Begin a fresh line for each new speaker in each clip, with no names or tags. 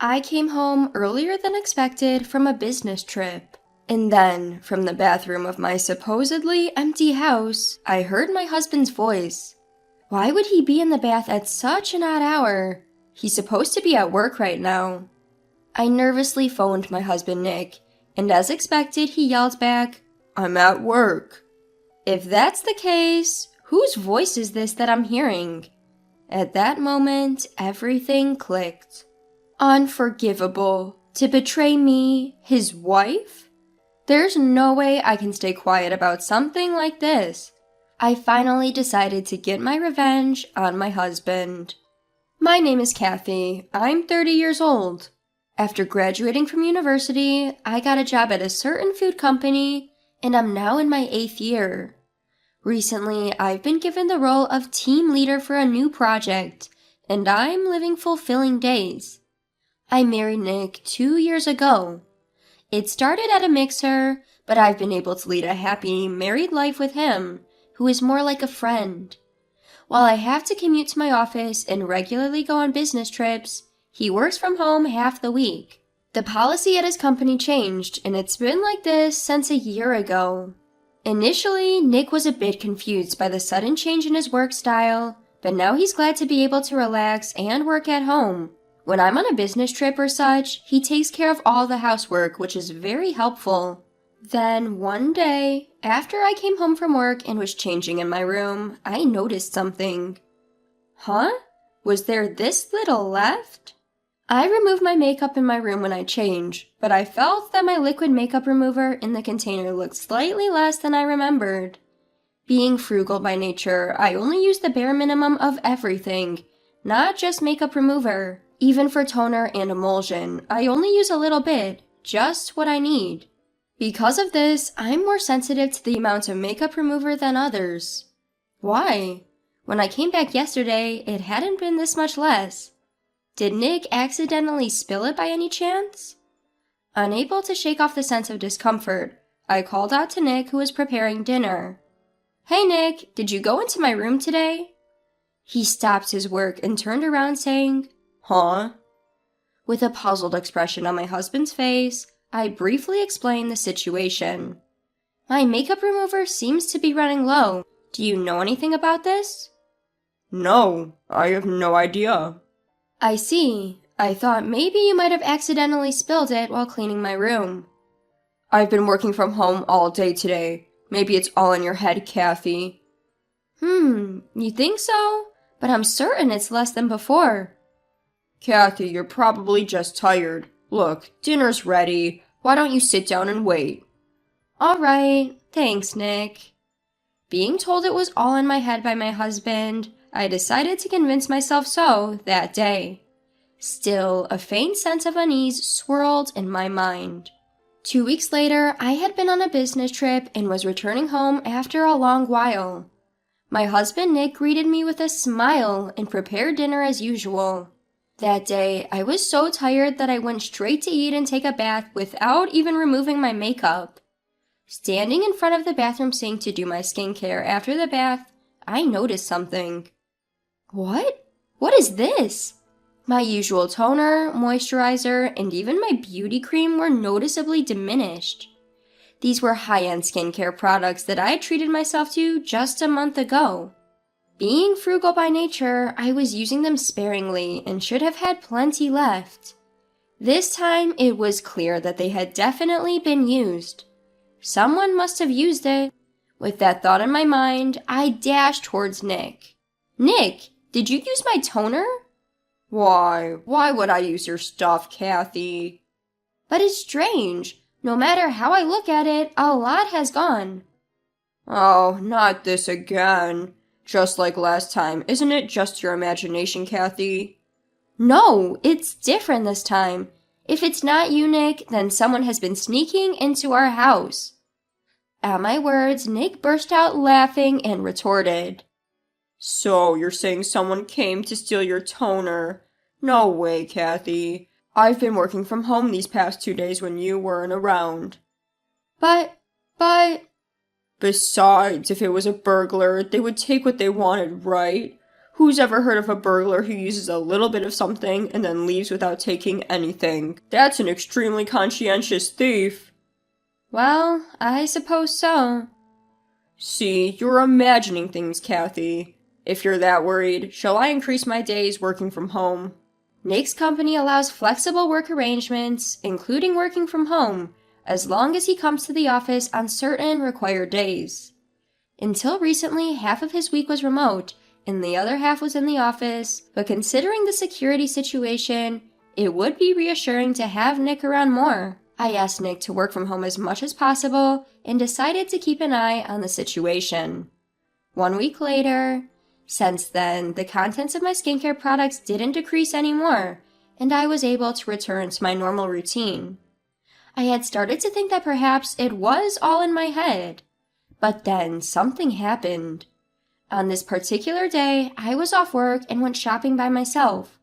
I came home earlier than expected from a business trip. And then, from the bathroom of my supposedly empty house, I heard my husband's voice. Why would he be in the bath at such an odd hour? He's supposed to be at work right now. I nervously phoned my husband Nick, and as expected, he yelled back, "I'm at work." If that's the case, whose voice is this that I'm hearing? At that moment, everything clicked. Unforgivable. To betray me, his wife? There's no way I can stay quiet about something like this. I finally decided to get my revenge on my husband. My name is Kathy. I'm 30 years old. After graduating from university, I got a job at a certain food company, and I'm now in my 8th year. Recently, I've been given the role of team leader for a new project, and I'm living fulfilling days. I married Nick 2 years ago. It started at a mixer, but I've been able to lead a happy married life with him, who is more like a friend. While I have to commute to my office and regularly go on business trips, he works from home half the week. The policy at his company changed, and it's been like this since a year ago. Initially, Nick was a bit confused by the sudden change in his work style, but now he's glad to be able to relax and work at home. When I'm on a business trip or such, he takes care of all the housework, which is very helpful. Then, one day, after I came home from work and was changing in my room, I noticed something. Huh? Was there this little left? I remove my makeup in my room when I change, but I felt that my liquid makeup remover in the container looked slightly less than I remembered. Being frugal by nature, I only use the bare minimum of everything, not just makeup remover. Even for toner and emulsion, I only use a little bit, just what I need. Because of this, I'm more sensitive to the amount of makeup remover than others. Why? When I came back yesterday, it hadn't been this much less. Did Nick accidentally spill it by any chance? Unable to shake off the sense of discomfort, I called out to Nick, who was preparing dinner. "Hey Nick, did you go into my room today?" He stopped his work and turned around saying, "Huh?" With a puzzled expression on my husband's face, I briefly explained the situation. "My makeup remover seems to be running low. Do you know anything about this?"
"No, I have no idea."
"I see. I thought maybe you might have accidentally spilled it while cleaning my room."
"I've been working from home all day today. Maybe it's all in your head, Kathy."
You think so? But I'm certain it's less than before."
"Kathy, you're probably just tired. Look, dinner's ready. Why don't you sit down and wait?"
"All right. Thanks, Nick." Being told it was all in my head by my husband, I decided to convince myself so that day. Still, a faint sense of unease swirled in my mind. 2 weeks later, I had been on a business trip and was returning home after a long while. My husband Nick greeted me with a smile and prepared dinner as usual. That day, I was so tired that I went straight to eat and take a bath without even removing my makeup. Standing in front of the bathroom sink to do my skincare after the bath, I noticed something. What? What is this? My usual toner, moisturizer, and even my beauty cream were noticeably diminished. These were high-end skincare products that I had treated myself to just a month ago. Being frugal by nature, I was using them sparingly and should have had plenty left. This time, it was clear that they had definitely been used. Someone must have used it. With that thought in my mind, I dashed towards Nick. "Nick, did you use my toner?"
Why would I use your stuff, Kathy?"
"But it's strange. No matter how I look at it, a lot has gone."
"Oh, not this again. Just like last time, isn't it just your imagination, Kathy?"
"No, it's different this time. If it's not you, Nick, then someone has been sneaking into our house." At my words, Nick burst out laughing and retorted,
"So, you're saying someone came to steal your toner? No way, Kathy. I've been working from home these past 2 days when you weren't around."
But...
Besides, if it was a burglar, they would take what they wanted, right? Who's ever heard of a burglar who uses a little bit of something and then leaves without taking anything? That's an extremely conscientious thief.
Well, I suppose so.
See, you're imagining things, Kathy. If you're that worried, shall I increase my days working from home?
Nick's company allows flexible work arrangements, including working from home, as long as he comes to the office on certain required days. Until recently, half of his week was remote, and the other half was in the office, but considering the security situation, it would be reassuring to have Nick around more. I asked Nick to work from home as much as possible and decided to keep an eye on the situation. 1 week later, since then, the contents of my skincare products didn't decrease anymore, and I was able to return to my normal routine. I had started to think that perhaps it was all in my head, but then something happened. On this particular day, I was off work and went shopping by myself.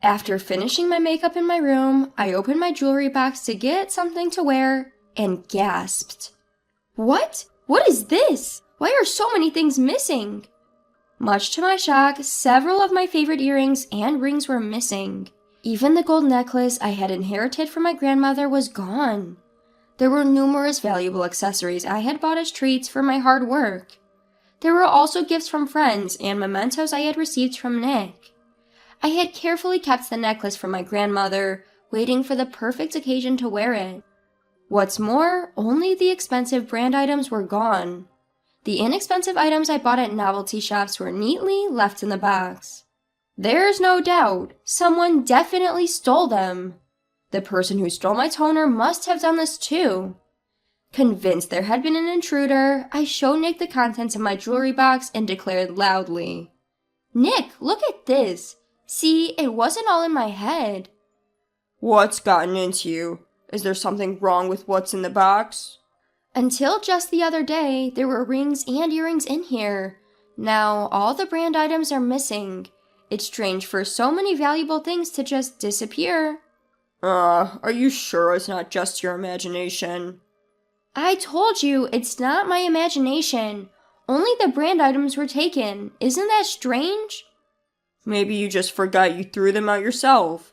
After finishing my makeup in my room, I opened my jewelry box to get something to wear and gasped. What? What is this? Why are so many things missing? Much to my shock, several of my favorite earrings and rings were missing. Even the gold necklace I had inherited from my grandmother was gone. There were numerous valuable accessories I had bought as treats for my hard work. There were also gifts from friends and mementos I had received from Nick. I had carefully kept the necklace from my grandmother, waiting for the perfect occasion to wear it. What's more, only the expensive brand items were gone. The inexpensive items I bought at novelty shops were neatly left in the box. There's no doubt, someone definitely stole them. The person who stole my toner must have done this too. Convinced there had been an intruder, I showed Nick the contents of my jewelry box and declared loudly, "Nick, look at this. See, it wasn't all in my head."
What's gotten into you? Is there something wrong with what's in the box?
Until just the other day, there were rings and earrings in here. Now, all the brand items are missing. It's strange for so many valuable things to just disappear.
Are you sure it's not just your imagination?
I told you, it's not my imagination. Only the brand items were taken. Isn't that strange?
Maybe you just forgot you threw them out yourself.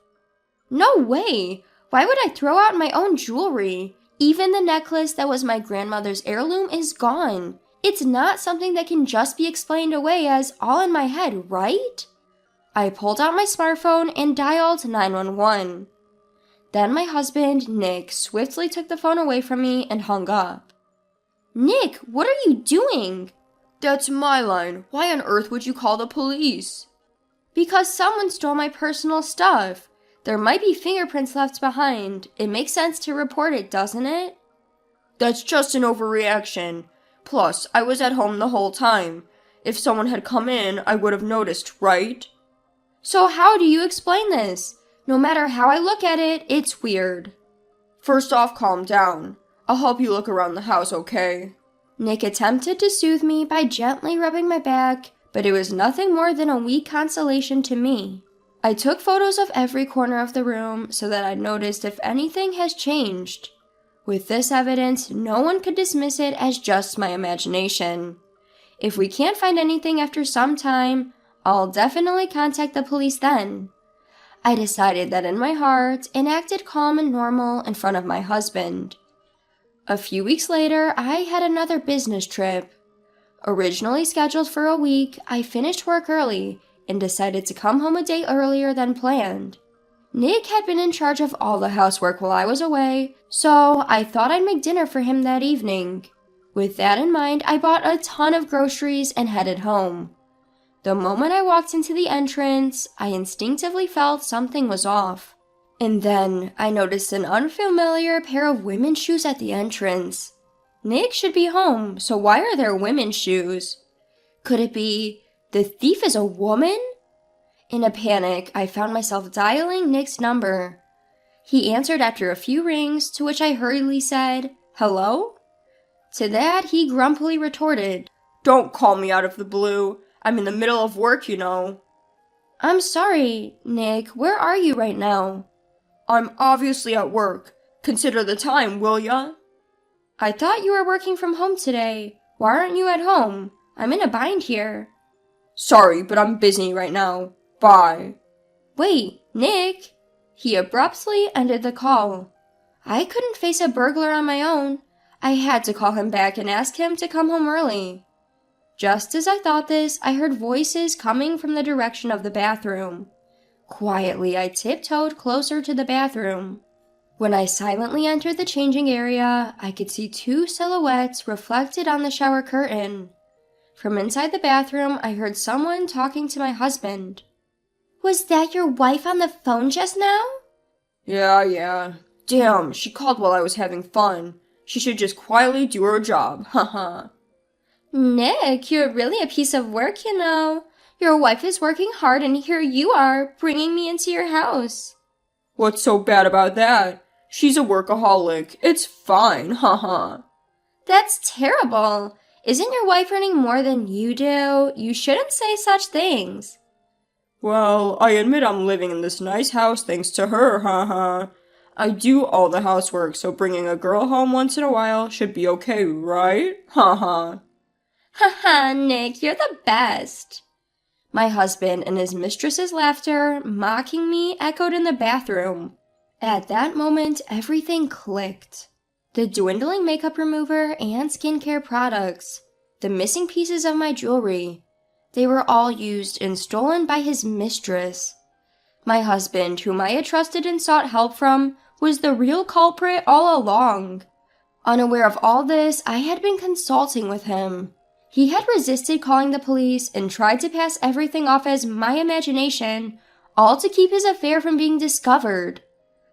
No way! Why would I throw out my own jewelry? Even the necklace that was my grandmother's heirloom is gone. It's not something that can just be explained away as all in my head, right? I pulled out my smartphone and dialed 911. Then my husband, Nick, swiftly took the phone away from me and hung up. Nick, what are you doing?
That's my line. Why on earth would you call the police?
Because someone stole my personal stuff. There might be fingerprints left behind. It makes sense to report it, doesn't it?
That's just an overreaction. Plus, I was at home the whole time. If someone had come in, I would have noticed, right?
So how do you explain this? No matter how I look at it, it's weird.
First off, calm down. I'll help you look around the house, okay?
Nick attempted to soothe me by gently rubbing my back, but it was nothing more than a weak consolation to me. I took photos of every corner of the room so that I noticed if anything has changed. With this evidence, no one could dismiss it as just my imagination. If we can't find anything after some time, I'll definitely contact the police then. I decided that in my heart and acted calm and normal in front of my husband. A few weeks later, I had another business trip. Originally scheduled for a week, I finished work early and decided to come home a day earlier than planned. Nick had been in charge of all the housework while I was away, so I thought I'd make dinner for him that evening. With that in mind, I bought a ton of groceries and headed home. The moment I walked into the entrance, I instinctively felt something was off. And then I noticed an unfamiliar pair of women's shoes at the entrance. Nick should be home, so why are there women's shoes? Could it be the thief is a woman? In a panic, I found myself dialing Nick's number. He answered after a few rings, to which I hurriedly said, "Hello?" To that, he grumpily retorted,
"Don't call me out of the blue. I'm in the middle of work, you know."
"I'm sorry, Nick. Where are you right now?"
"I'm obviously at work. Consider the time, will ya?"
"I thought you were working from home today. Why aren't you at home? I'm in a bind here."
Sorry, but I'm busy right now. Bye.
Wait, Nick! He abruptly ended the call. I couldn't face a burglar on my own. I had to call him back and ask him to come home early. Just as I thought this, I heard voices coming from the direction of the bathroom. Quietly, I tiptoed closer to the bathroom. When I silently entered the changing area, I could see two silhouettes reflected on the shower curtain. From inside the bathroom, I heard someone talking to my husband. Was that your wife on the phone just now?
Yeah. Damn, she called while I was having fun. She should just quietly do her job, haha.
Nick, you're really a piece of work, you know. Your wife is working hard and here you are, bringing me into your house.
What's so bad about that? She's a workaholic. It's fine, haha.
That's terrible. Isn't your wife earning more than you do? You shouldn't say such things.
Well, I admit I'm living in this nice house thanks to her, haha. I do all the housework, so bringing a girl home once in a while should be okay, right? Haha.
Haha, Nick, you're the best. My husband and his mistress's laughter, mocking me, echoed in the bathroom. At that moment, everything clicked. The dwindling makeup remover and skincare products, the missing pieces of my jewelry, they were all used and stolen by his mistress. My husband, whom I had trusted and sought help from, was the real culprit all along. Unaware of all this, I had been consulting with him. He had resisted calling the police and tried to pass everything off as my imagination, all to keep his affair from being discovered.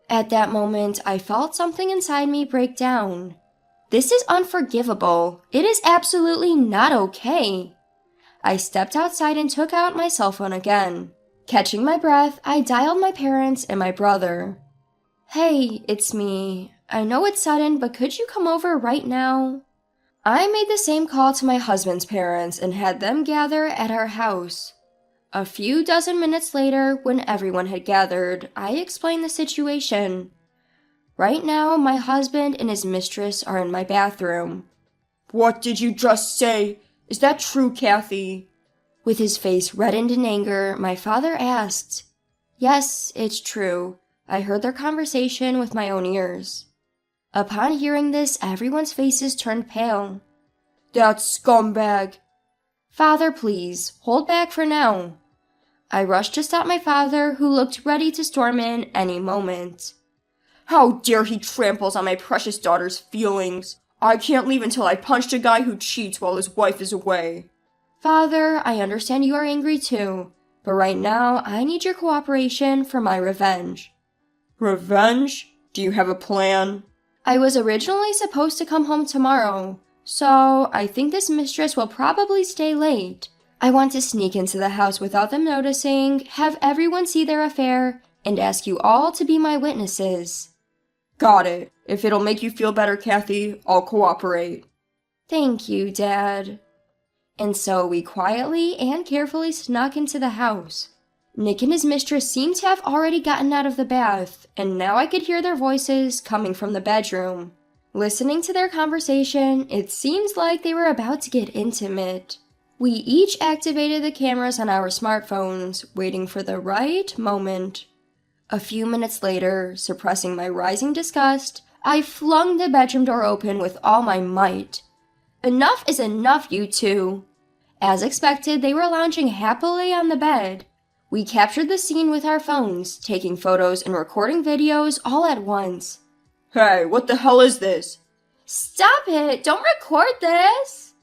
At that moment, I felt something inside me break down. This is unforgivable. It is absolutely not okay. I stepped outside and took out my cell phone again. Catching my breath, I dialed my parents and my brother. Hey, it's me. I know it's sudden, but could you come over right now? I made the same call to my husband's parents and had them gather at our house. A few dozen minutes later, when everyone had gathered, I explained the situation. Right now, my husband and his mistress are in my bathroom.
What did you just say? Is that true, Kathy?
With his face reddened in anger, my father asked. Yes, it's true. I heard their conversation with my own ears. Upon hearing this, everyone's faces turned pale.
That scumbag!
Father, please, hold back for now. I rushed to stop my father, who looked ready to storm in any moment.
How dare he tramples on my precious daughter's feelings! I can't leave until I punched a guy who cheats while his wife is away.
Father, I understand you are angry too, but right now I need your cooperation for my revenge.
Revenge? Do you have a plan?
I was originally supposed to come home tomorrow, so I think this mistress will probably stay late. I want to sneak into the house without them noticing, have everyone see their affair, and ask you all to be my witnesses.
Got it. If it'll make you feel better, Kathy, I'll cooperate.
Thank you, Dad. And so we quietly and carefully snuck into the house. Nick and his mistress seemed to have already gotten out of the bath, and now I could hear their voices coming from the bedroom. Listening to their conversation, it seems like they were about to get intimate. We each activated the cameras on our smartphones, waiting for the right moment. A few minutes later, suppressing my rising disgust, I flung the bedroom door open with all my might. Enough is enough, you two. As expected, they were lounging happily on the bed. We captured the scene with our phones, taking photos and recording videos all at once.
Hey, what the hell is this?
Stop it! Don't record this!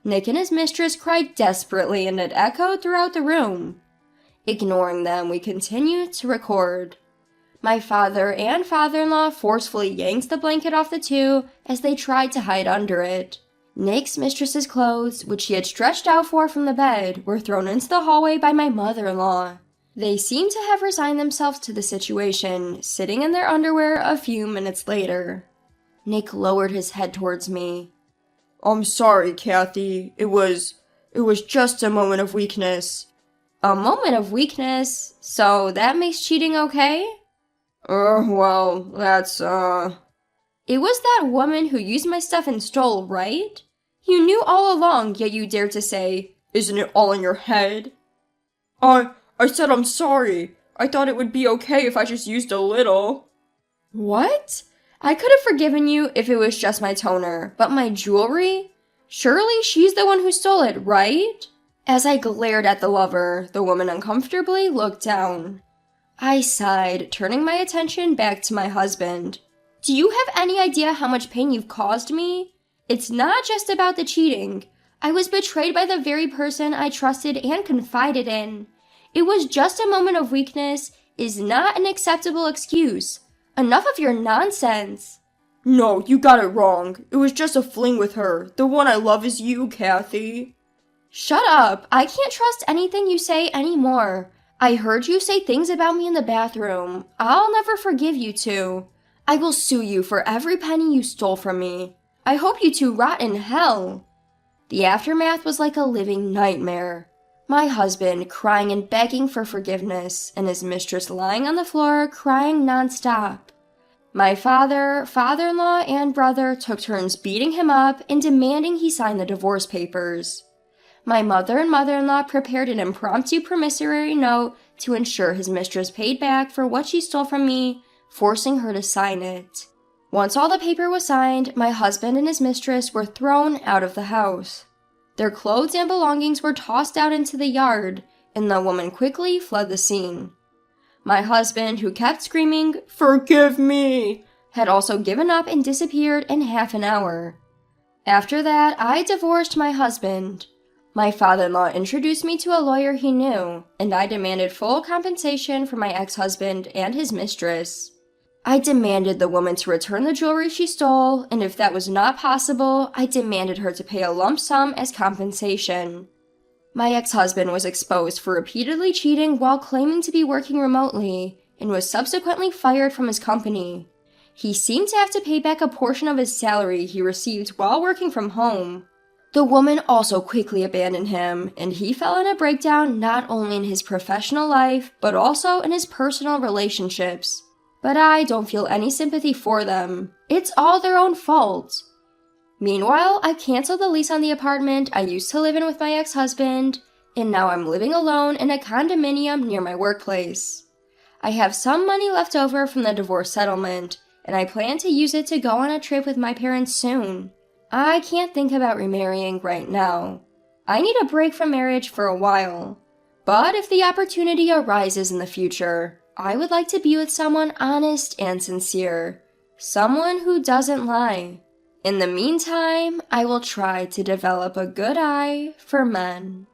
Nick and his mistress cried desperately and it echoed throughout the room. Ignoring them, we continued to record. My father and father-in-law forcefully yanked the blanket off the two as they tried to hide under it. Nick's mistress's clothes, which she had stretched out from the bed, were thrown into the hallway by my mother-in-law. They seemed to have resigned themselves to the situation, sitting in their underwear a few minutes later. Nick lowered his head towards me.
I'm sorry, Kathy. It was just a moment of weakness.
A moment of weakness? So that makes cheating okay?
Well, that's,
It was that woman who used my stuff and stole, right? You knew all along, yet you dared to say,
Isn't it all in your head? I said I'm sorry. I thought it would be okay if I just used a little.
What? I could have forgiven you if it was just my toner, but my jewelry? Surely she's the one who stole it, right? As I glared at the lover, the woman uncomfortably looked down. I sighed, turning my attention back to my husband. Do you have any idea how much pain you've caused me? It's not just about the cheating. I was betrayed by the very person I trusted and confided in. It was just a moment of weakness is not an acceptable excuse. Enough of your nonsense.
No, you got it wrong. It was just a fling with her. The one I love is you, Kathy.
Shut up. I can't trust anything you say anymore. I heard you say things about me in the bathroom. I'll never forgive you two. I will sue you for every penny you stole from me. I hope you two rot in hell. The aftermath was like a living nightmare. My husband crying and begging for forgiveness, and his mistress lying on the floor crying nonstop. My father, father-in-law, and brother took turns beating him up and demanding he sign the divorce papers. My mother and mother-in-law prepared an impromptu promissory note to ensure his mistress paid back for what she stole from me, forcing her to sign it. Once all the paper was signed, my husband and his mistress were thrown out of the house. Their clothes and belongings were tossed out into the yard, and the woman quickly fled the scene. My husband, who kept screaming, "Forgive me!" had also given up and disappeared in half an hour. After that, I divorced my husband. My father-in-law introduced me to a lawyer he knew, and I demanded full compensation for my ex-husband and his mistress. I demanded the woman to return the jewelry she stole, and if that was not possible, I demanded her to pay a lump sum as compensation. My ex-husband was exposed for repeatedly cheating while claiming to be working remotely, and was subsequently fired from his company. He seemed to have to pay back a portion of his salary he received while working from home. The woman also quickly abandoned him, and he fell in a breakdown not only in his professional life, but also in his personal relationships. But I don't feel any sympathy for them. It's all their own fault. Meanwhile, I canceled the lease on the apartment I used to live in with my ex-husband, and now I'm living alone in a condominium near my workplace. I have some money left over from the divorce settlement, and I plan to use it to go on a trip with my parents soon. I can't think about remarrying right now. I need a break from marriage for a while. But if the opportunity arises in the future, I would like to be with someone honest and sincere. Someone who doesn't lie. In the meantime, I will try to develop a good eye for men.